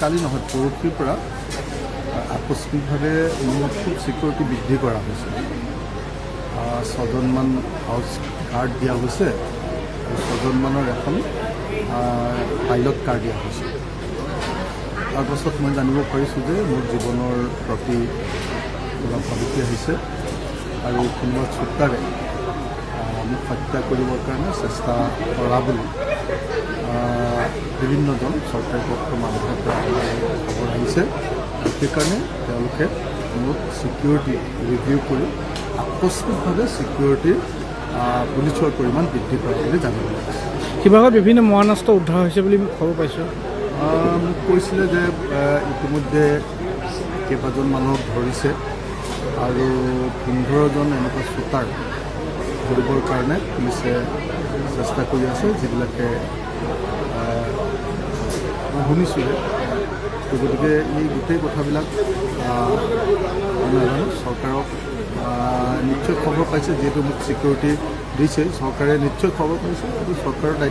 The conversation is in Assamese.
কালি নহয় পৰহিৰ পৰা আকস্মিকভাৱে মোৰ খুব ছিকিউৰিটি বৃদ্ধি কৰা হৈছে। 6জনমান হাউচ গাৰ্ড দিয়া হৈছে আৰু 6জনমানৰ এখন পাইলট কাৰ দিয়া হৈছে। তাৰপাছত মই জানিব পাৰিছোঁ যে মোৰ জীৱনৰ প্ৰতি কিবা ভাবুকি আহিছে আৰু কোনোবা চোটাৰে মোক হত্যা কৰিবৰ কাৰণে চেষ্টা কৰা বুলি বিভিন্নজন চৰকাৰী পক্ষৰ মানুহৰ পৰা খবৰ আহিছে। সেইকাৰণে তেওঁলোকে মোক ছিকিউৰিটি ৰিভিউ কৰি আকস্মিকভাৱে ছিকিউৰিটিৰ পুলিচৰ পৰিমাণ বৃদ্ধি কৰা বুলি জানিব লাগিছে। শিৱসাগৰত বিভিন্ন মৰাণাস্ত্ৰ উদ্ধাৰ হৈছে বুলি খবৰ পাইছোঁ। মোক কৈছিলে যে ইতিমধ্যে কেইবাজন মানুহক ধৰিছে আৰু 15জন এনেকুৱা শ্বুটাৰ ধৰিবৰ কাৰণে পুলিচে চেষ্টা কৰি আছে, যিবিলাকে মই শুনিছোঁহে। গতিকে এই গোটেই কথাবিলাক নাজানো। চৰকাৰক নিশ্চয় খবৰ পাইছে, যিহেতু মোক ছিকিউৰিটি দিছে, চৰকাৰে নিশ্চয় খবৰ পাইছে। এইটো চৰকাৰৰ দায়িত্ব।